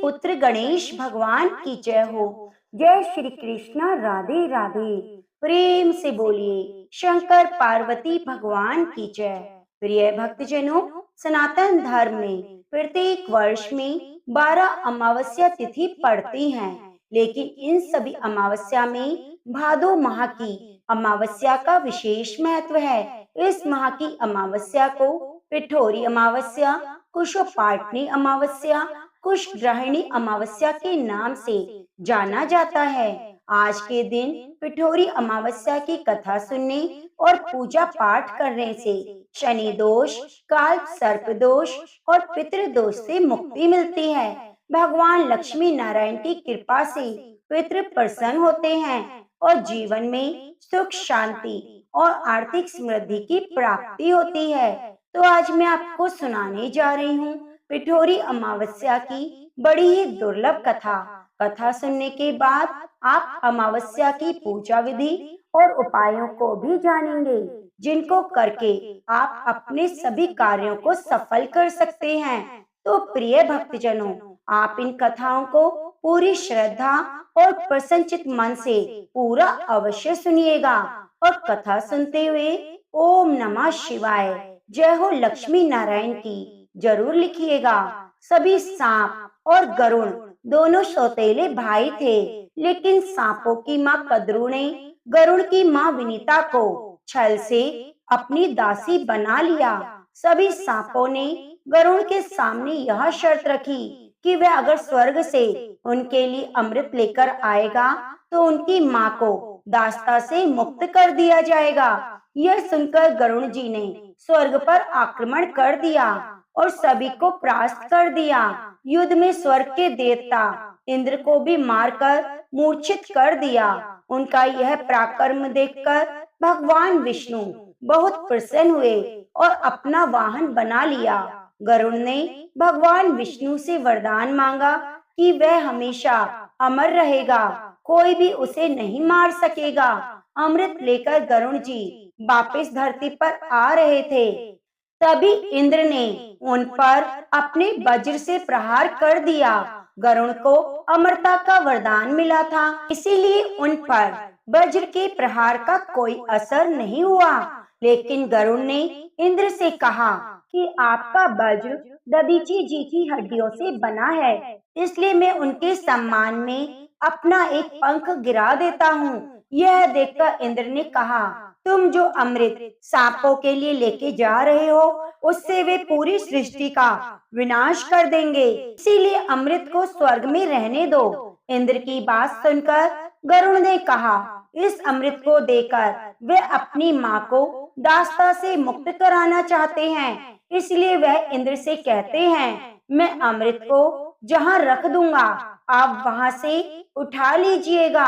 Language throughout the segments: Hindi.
पुत्र गणेश भगवान की जय हो। जय श्री कृष्ण, राधे राधे। प्रेम से बोलिए शंकर पार्वती भगवान की जय। प्रिय भक्तजनों, सनातन धर्म में प्रत्येक वर्ष में 12 अमावस्या तिथि पड़ती हैं, लेकिन इन सभी अमावस्या में भादो माह की अमावस्या का विशेष महत्व है। इस माह की अमावस्या को पिठोरी अमावस्या, कुशोपाटनी अमावस्या, कुशग्रहणी अमावस्या के नाम से जाना जाता है। आज के दिन पिठोरी अमावस्या की कथा सुनने और पूजा पाठ करने से शनि दोष, काल सर्प दोष और पितृ दोष से मुक्ति मिलती है। भगवान लक्ष्मी नारायण की कृपा से पितृ प्रसन्न होते हैं और जीवन में सुख, शांति और आर्थिक समृद्धि की प्राप्ति होती है। तो आज मैं आपको सुनाने जा रही हूँ पिठोरी अमावस्या की बड़ी ही दुर्लभ कथा। कथा सुनने के बाद आप अमावस्या की पूजा विधि और उपायों को भी जानेंगे, जिनको करके आप अपने सभी कार्यों को सफल कर सकते हैं। तो प्रिय भक्तजनों, आप इन कथाओं को पूरी श्रद्धा और प्रसन्नचित मन से पूरा अवश्य सुनिएगा और कथा सुनते हुए ओम नमः शिवाय, जय हो लक्ष्मी नारायण की जरूर लिखिएगा। सभी सांप और गरुड़ दोनों सौतेले भाई थे, लेकिन सांपों की माँ कद्रू ने गरुड़ की माँ विनीता को छल से अपनी दासी बना लिया। सभी सांपों ने गरुड़ के सामने यह शर्त रखी कि वह अगर स्वर्ग से उनके लिए अमृत लेकर आएगा तो उनकी माँ को दास्ता से मुक्त कर दिया जाएगा। यह सुनकर गरुड़ जी ने स्वर्ग पर आक्रमण कर दिया और सभी को परास्त कर दिया। युद्ध में स्वर्ग के देवता इंद्र को भी मारकर मूर्छित कर दिया। उनका यह पराक्रम देखकर भगवान विष्णु बहुत प्रसन्न हुए और अपना वाहन बना लिया। गरुड़ ने भगवान विष्णु से वरदान मांगा कि वह हमेशा अमर रहेगा, कोई भी उसे नहीं मार सकेगा। अमृत लेकर गरुड़ जी वापस धरती पर आ रहे थे, तभी इंद्र ने उन पर अपने वज्र से प्रहार कर दिया। गरुड़ को अमरता का वरदान मिला था, इसीलिए उन पर वज्र के प्रहार का कोई असर नहीं हुआ। लेकिन गरुड़ ने इंद्र से कहा कि आपका वज्र दधीची जी की हड्डियों से बना है, इसलिए मैं उनके सम्मान में अपना एक पंख गिरा देता हूँ। यह देखकर इंद्र ने कहा, तुम जो अमृत सांपों के लिए लेके जा रहे हो, उससे वे पूरी सृष्टि का विनाश कर देंगे, इसीलिए अमृत को स्वर्ग में रहने दो। इंद्र की बात सुनकर गरुड़ ने कहा, इस अमृत को देकर वे अपनी माँ को दास्ता से मुक्त कराना चाहते हैं, इसलिए वह इंद्र से कहते हैं, मैं अमृत को जहाँ रख दूंगा आप वहाँ से उठा लीजिएगा।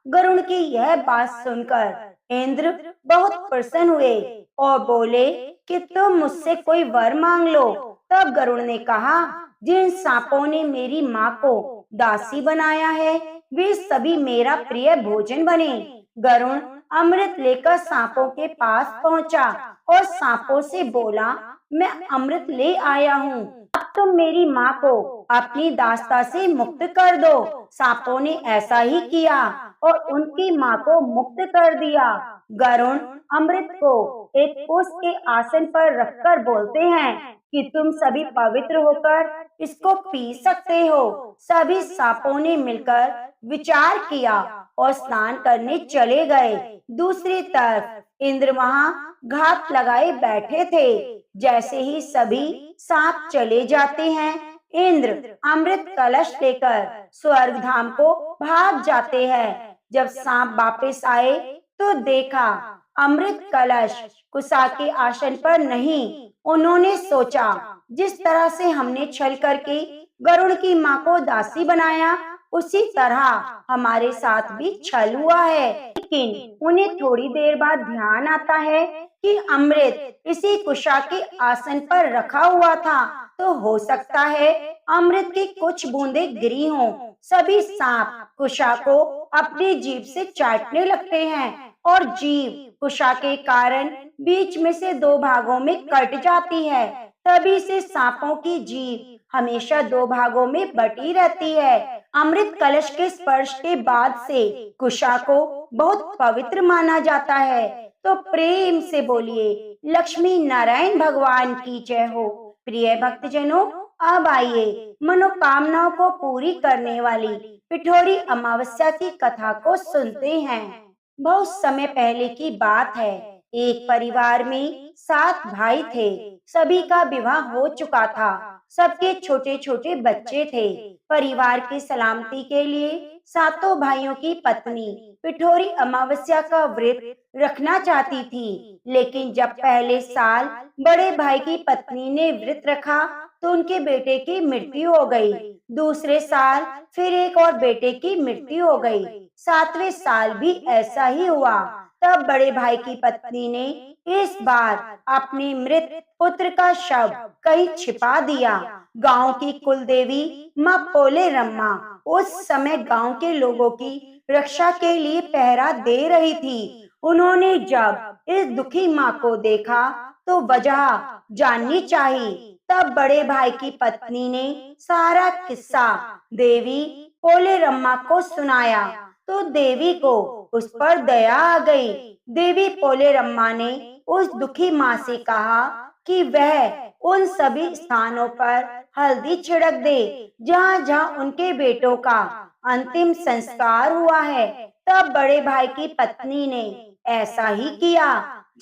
गरुड़ की यह बात सुनकर इंद्र बहुत प्रसन्न हुए और बोले कि तुम मुझसे कोई वर मांग लो। तब गरुड़ ने कहा, जिन सांपों ने मेरी माँ को दासी बनाया है वे सभी मेरा प्रिय भोजन बने। गरुड़ अमृत लेकर सांपों के पास पहुँचा और सांपों से बोला, मैं अमृत ले आया हूँ, अब तुम मेरी माँ को अपनी दास्ता से मुक्त कर दो। सांपों ने ऐसा ही किया और उनकी माँ को मुक्त कर दिया। गरुड़ अमृत को एक पुष्प के आसन पर रखकर बोलते हैं कि तुम सभी पवित्र होकर इसको पी सकते हो। सभी सांपों ने मिलकर विचार किया और स्नान करने चले गए। दूसरी तरफ इंद्र वहाँ घात लगाए बैठे थे। जैसे ही सभी सांप चले जाते हैं, इंद्र अमृत कलश लेकर स्वर्ग धाम को भाग जाते हैं। जब सांप वापस आए तो देखा अमृत कलश कुसा के आसन पर नहीं। उन्होंने सोचा, जिस तरह से हमने छल करके गरुड़ की माँ को दासी बनाया, उसी तरह हमारे साथ भी छल हुआ है। लेकिन उन्हें थोड़ी देर बाद ध्यान आता है कि अमृत इसी कुशा के आसन पर रखा हुआ था, तो हो सकता है अमृत की कुछ बूंदें गिरी हों। सभी सांप कुशा को अपनी जीभ से चाटने लगते हैं और जीभ कुशा के कारण बीच में से दो भागों में कट जाती है। तभी से सांपों की जीभ हमेशा दो भागों में बटी रहती है। अमृत कलश के स्पर्श के बाद से कुशा को बहुत पवित्र माना जाता है। तो प्रेम से बोलिए लक्ष्मी नारायण भगवान की जय हो। प्रिय भक्तजनों, अब आइए मनोकामनाओं को पूरी करने वाली पिठोरी अमावस्या की कथा को सुनते हैं। बहुत समय पहले की बात है। एक परिवार में 7 भाई थे। सभी का विवाह हो चुका था। सबके छोटे छोटे बच्चे थे। परिवार की सलामती के लिए सातों भाइयों की पत्नी पिठोरी अमावस्या का व्रत रखना चाहती थी। लेकिन जब पहले साल बड़े भाई की पत्नी ने व्रत रखा तो उनके बेटे की मृत्यु हो गई। दूसरे साल फिर एक और बेटे की मृत्यु हो गई। 7वें साल भी ऐसा ही हुआ। तब बड़े भाई की पत्नी ने इस बार अपने मृत पुत्र का शव कहीं छिपा दिया। गांव की कुल देवी माँ पोले रम्मा उस समय गांव के लोगों की रक्षा के लिए पहरा दे रही थी। उन्होंने जब इस दुखी माँ को देखा तो वजह जाननी चाहिए। तब बड़े भाई की पत्नी ने सारा किस्सा देवी पोले रम्मा को सुनाया तो देवी को उस पर दया आ गई। देवी पोले रम्मा ने उस दुखी माँ से कहा कि वह उन सभी स्थानों पर हल्दी छिड़क दे जहाँ जहाँ उनके बेटों का अंतिम संस्कार हुआ है। तब बड़े भाई की पत्नी ने ऐसा ही किया।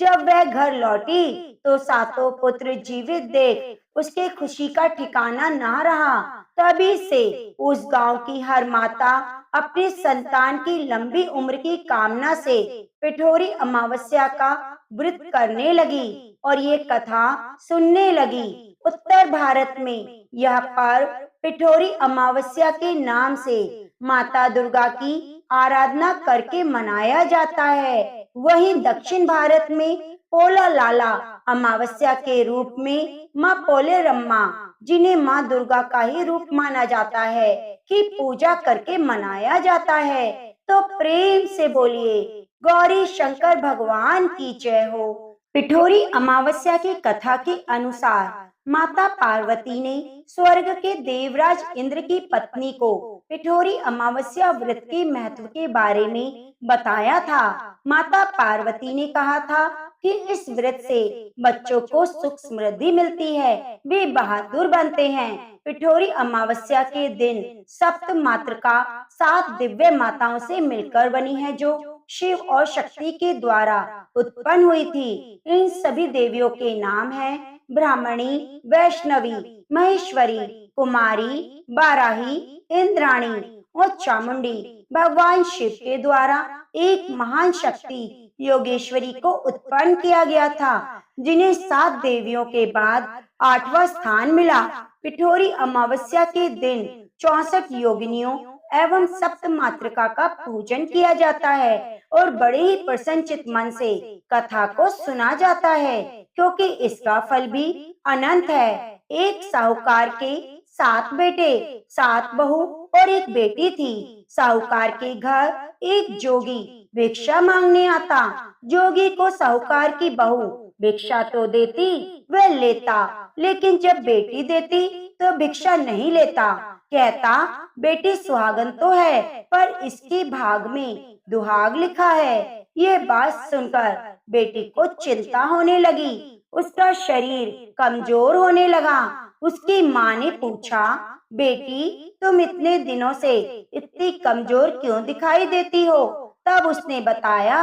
जब वह घर लौटी तो सातों पुत्र जीवित देख उसके खुशी का ठिकाना ना रहा। तभी से उस गांव की हर माता अपने संतान की लंबी उम्र की कामना से पिठोरी अमावस्या का व्रत करने लगी और ये कथा सुनने लगी। उत्तर भारत में यह पर्व पिठोरी अमावस्या के नाम से माता दुर्गा की आराधना करके मनाया जाता है। वहीं दक्षिण भारत में पोला लाला अमावस्या के रूप में माँ पोले रम्मा, जिन्हें माँ दुर्गा का ही रूप माना जाता है, की पूजा करके मनाया जाता है। तो प्रेम से बोलिए गौरी शंकर भगवान की जय हो। पिठोरी अमावस्या की कथा के अनुसार माता पार्वती ने स्वर्ग के देवराज इंद्र की पत्नी को पिठोरी अमावस्या व्रत के महत्व के बारे में बताया था। माता पार्वती ने कहा था कि इस व्रत से बच्चों को सुख समृद्धि मिलती है, वे बहादुर बनते हैं। पिठोरी अमावस्या के दिन सप्त मातृका 7 दिव्य माताओं से मिलकर बनी है, जो शिव और शक्ति के द्वारा उत्पन्न हुई थी। इन सभी देवियों के नाम हैं ब्राह्मणी, वैष्णवी, महेश्वरी, कुमारी, बाराही, इंद्राणी और चामुंडी। भगवान शिव के द्वारा एक महान शक्ति योगेश्वरी को उत्पन्न किया गया था, जिन्हें 7 देवियों के बाद 8वां स्थान मिला। पिठोरी अमावस्या के दिन 64 योगिनियों एवं सप्त मातृका का पूजन किया जाता है और बड़े ही प्रसन्नचित मन से कथा को सुना जाता है, क्योंकि इसका फल भी अनंत है। एक साहूकार के 7 बेटे, 7 बहू और एक बेटी थी। साहूकार के घर एक जोगी भिक्षा मांगने आता। जोगी को साहूकार की बहू भिक्षा तो देती, वह लेता, लेकिन जब बेटी देती तो भिक्षा नहीं लेता। कहता बेटी सुहागन तो है, पर इसके भाग में दुहाग लिखा है। ये बात सुनकर बेटी को चिंता होने लगी। उसका शरीर कमजोर होने लगा। उसकी माँ ने पूछा, बेटी तुम इतने दिनों से इतनी कमजोर क्यों दिखाई देती हो? तब उसने बताया,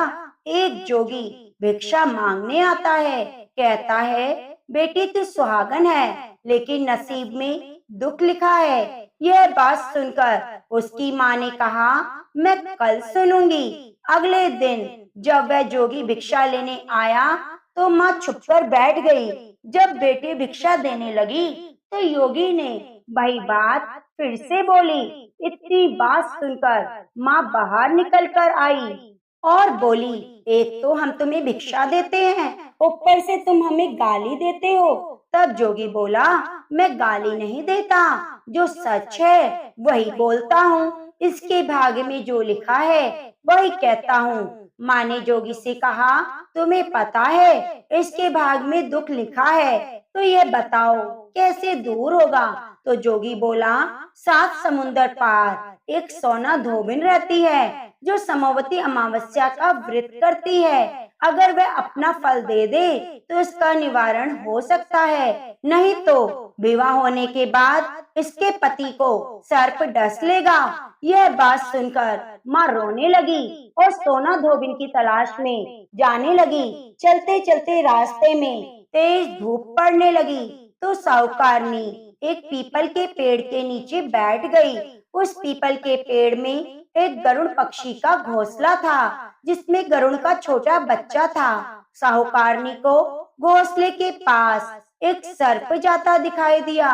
एक जोगी भिक्षा मांगने आता है, कहता है बेटी तू सुहागन है, लेकिन नसीब में दुख लिखा है। यह बात सुनकर उसकी माँ ने कहा, मैं कल सुनूंगी। अगले दिन जब वह जोगी भिक्षा लेने आया तो माँ छुपकर बैठ गई। जब बेटी भिक्षा देने लगी तो योगी ने वही बात फिर से बोली। इतनी बात सुनकर माँ बाहर निकल कर आई और बोली, एक तो हम तुम्हें भिक्षा देते हैं, ऊपर से तुम हमें गाली देते हो। तब जोगी बोला, मैं गाली नहीं देता, जो सच है वही बोलता हूँ। इसके भाग्य में जो लिखा है वही कहता हूँ। माँ ने जोगी से कहा, तुम्हें पता है इसके भाग में दुख लिखा है, तो ये बताओ कैसे दूर होगा? तो जोगी बोला, 7 समुंदर पार एक सोना धोबिन रहती है जो समवती अमावस्या का व्रत करती है। अगर वह अपना फल दे दे तो इसका निवारण हो सकता है, नहीं तो विवाह होने के बाद इसके पति को सर्प डस लेगा। यह बात सुनकर माँ रोने लगी और सोना धोबिन की तलाश में जाने लगी। चलते चलते रास्ते में तेज धूप पड़ने लगी तो साहूकारनी एक पीपल के पेड़ के नीचे बैठ गई। उस पीपल के पेड़ में एक गरुड़ पक्षी का घोंसला था जिसमें गरुड़ का छोटा बच्चा था। साहूकारनी को घोंसले के पास एक सर्प जाता दिखाई दिया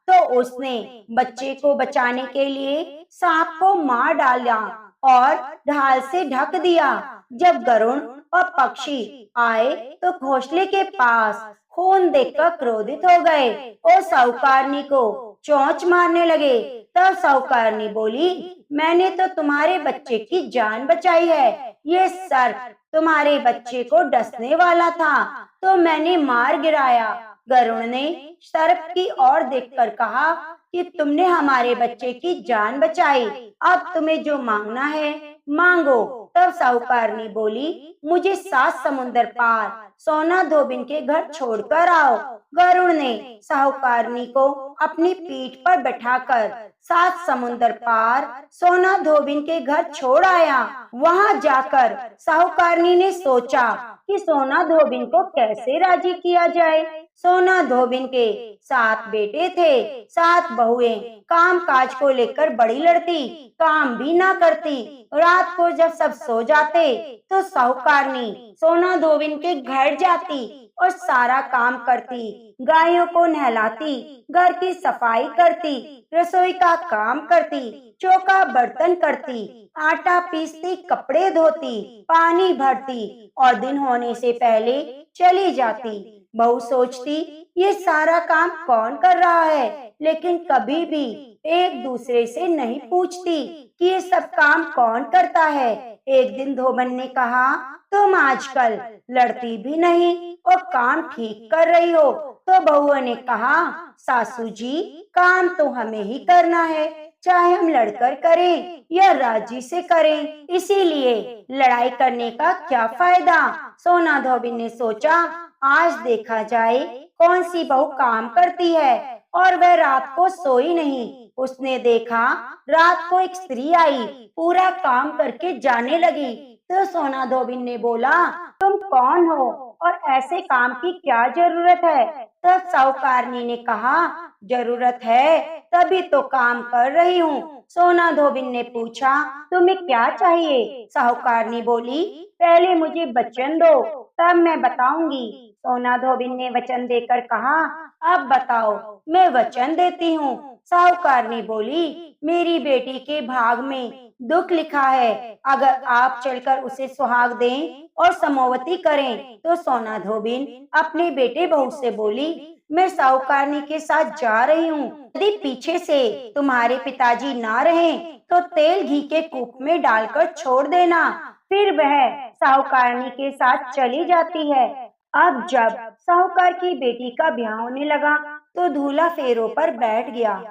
तो उसने बच्चे को बचाने के लिए सांप को मार डाला और ढाल से ढक दिया। जब गरुड़ और पक्षी आए तो घोंसले के पास खून देखकर क्रोधित हो गए और साहूकारनी को चोंच मारने लगे। तब साहूकारनी बोली, मैंने तो तुम्हारे बच्चे की जान बचाई है, ये सर्प तुम्हारे बच्चे को डसने वाला था तो मैंने मार गिराया। गरुड़ ने सर्प की ओर देखकर कहा कि तुमने हमारे बच्चे की जान बचाई, अब तुम्हें जो मांगना है मांगो। तब साहूकारनी बोली, मुझे 7 समुंदर पार सोना धोबिन के घर छोड़कर आओ। गरुड़ ने साहूकारनी को अपनी पीठ पर बैठाकर 7 समुंदर पार सोना धोबिन के घर छोड़ आया। वहां जाकर साहूकारनी ने सोचा कि सोना धोबिन को कैसे राजी किया जाए। सोना धोबिन के 7 बेटे थे, 7 बहुएं काम काज को लेकर बड़ी लड़ती, काम भी ना करती। रात को जब सब सो जाते तो साहूकारनी सोना धोबिन के घर जाती और सारा काम करती, गायों को नहलाती, घर की सफाई करती, रसोई का काम करती, चौका बर्तन करती, आटा पीसती, कपड़े धोती, पानी भरती और दिन होने से पहले चली जाती। बहू सोचती, ये सारा काम कौन कर रहा है, लेकिन कभी भी एक दूसरे से नहीं पूछती कि ये सब काम कौन करता है। एक दिन धोबन ने कहा, तुम आजकल लड़ती भी नहीं और काम ठीक कर रही हो। तो बहुओं ने कहा, सासू जी, काम तो हमें ही करना है, चाहे हम लड़कर करें या राजी से करें, इसीलिए लड़ाई करने का क्या फायदा। सोना धोबिन ने सोचा, आज देखा जाए कौन सी बहू काम करती है और वह रात को सोई नहीं। उसने देखा रात को एक स्त्री आई, पूरा काम करके जाने लगी। तो सोना धोबिन ने बोला, तुम कौन हो और ऐसे काम की क्या जरूरत है। तब साहूकारनी ने कहा, जरूरत है तभी तो काम कर रही हूँ। सोना धोबिन ने पूछा, तुम्हें क्या चाहिए। साहूकारनी बोली, पहले मुझे वचन दो तब मैं बताऊंगी। सोना धोबिन ने वचन देकर कहा, अब बताओ। मैं वचन देती हूँ। साहूकारनी बोली, मेरी बेटी के भाग में दुख लिखा है, अगर आप चलकर उसे सुहाग दें और समोवती करें। तो सोना धोबिन अपने बेटे बहू से बोली, मैं साहूकारनी के साथ जा रही हूँ, यदि पीछे से तुम्हारे पिताजी ना रहें तो तेल घी के कूप में डालकर छोड़ देना। फिर वह साहूकारनी के साथ चली जाती है। अब जब साहूकार की बेटी का ब्याह होने लगा तो दूल्हा फेरों पर बैठ गया।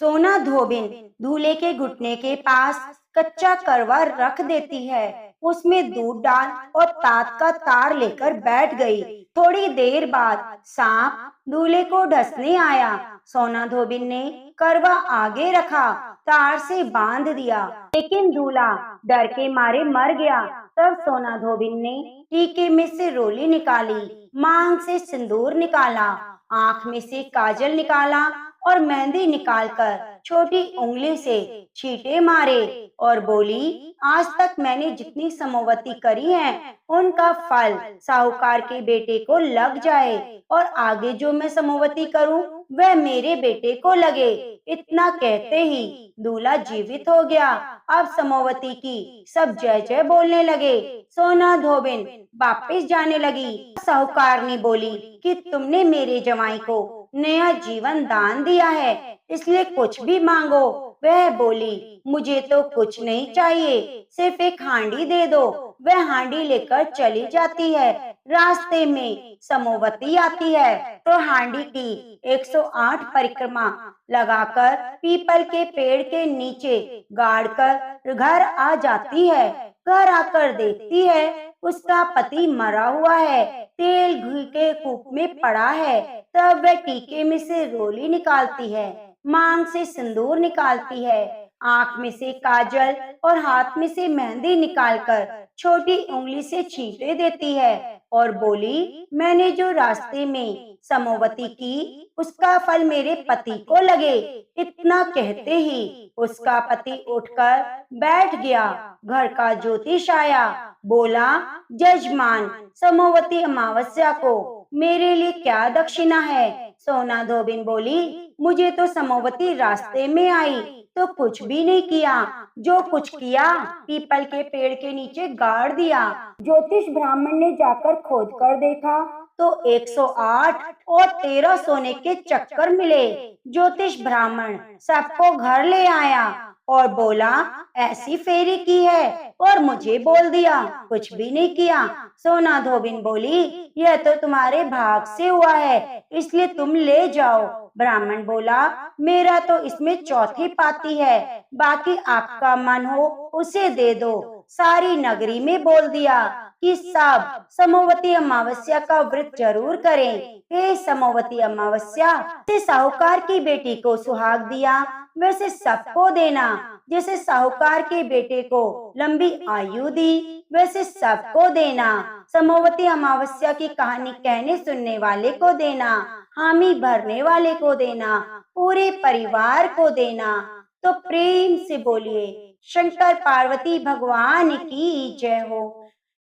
सोना धोबिन दूल्हे के घुटने के पास कच्चा करवा रख देती है, उसमें दूध डाल और तात का तार लेकर बैठ गई। थोड़ी देर बाद सांप दूल्हे को डसने आया। सोना धोबिन ने करवा आगे रखा, तार से बांध दिया, लेकिन दूल्हा डर के मारे मर गया। तब सोना धोबिन ने टीके में से रोली निकाली, मांग से सिंदूर निकाला, आँख में से काजल निकाला और मेहंदी निकालकर छोटी उंगली से छींटे मारे और बोली, आज तक मैंने जितनी समोवती करी है उनका फल साहूकार के बेटे को लग जाए और आगे जो मैं समोवती करूं वह मेरे बेटे को लगे। इतना कहते ही दूल्हा जीवित हो गया। अब समोवती की सब जय जय बोलने लगे। सोना धोबिन वापिस जाने लगी। साहूकारनी बोली कि तुमने मेरे जवाई को नया जीवन दान दिया है, इसलिए कुछ भी मांगो वह बोली, मुझे तो कुछ नहीं चाहिए, सिर्फ एक हांडी दे दो। वह हांडी लेकर चली जाती है। रास्ते में समोवती आती है तो हांडी की 108 परिक्रमा लगाकर पीपल के पेड़ के नीचे गाड़ कर घर आ जाती है। घर आकर देखती है उसका पति मरा हुआ है, तेल घी के कूप में पड़ा है। तब वह टीके में से रोली निकालती है, मांग से सिंदूर निकालती है, आंख में से काजल और हाथ में से मेहंदी निकालकर छोटी उंगली से छींटे देती है और बोली, मैंने जो रास्ते में समोवती की उसका फल मेरे पति को लगे। इतना कहते ही उसका पति उठकर बैठ गया। घर का ज्योतिष आया, बोला, जजमान, समोवती अमावस्या को मेरे लिए क्या दक्षिणा है? सोना धोबिन बोली, मुझे तो समोवती रास्ते में आई तो कुछ भी नहीं किया, जो कुछ किया पीपल के पेड़ के नीचे गाड़ दिया। ज्योतिष ब्राह्मण ने जाकर खोद कर देखा तो 108 और 13 सोने के चक्कर मिले। ज्योतिष ब्राह्मण सबको घर ले आया और बोला, ऐसी फेरी की है और मुझे बोल दिया, कुछ भी नहीं किया। सोना धोबिन बोली, यह तो तुम्हारे भाग से हुआ है, इसलिए तुम ले जाओ। ब्राह्मण बोला, मेरा तो इसमें चौथी पाती है, बाकी आपका मन हो उसे दे दो। सारी नगरी में बोल दिया कि सब समोवती अमावस्या का व्रत जरूर करें। हे समोवती अमावस्या, से साहूकार की बेटी को सुहाग दिया वैसे सबको देना। जैसे साहूकार के बेटे को लंबी आयु दी वैसे सबको देना। समोवती अमावस्या की कहानी कहने सुनने वाले को देना, हामी भरने वाले को देना, पूरे परिवार को देना। तो प्रेम से बोलिए, शंकर पार्वती भगवान की जय हो।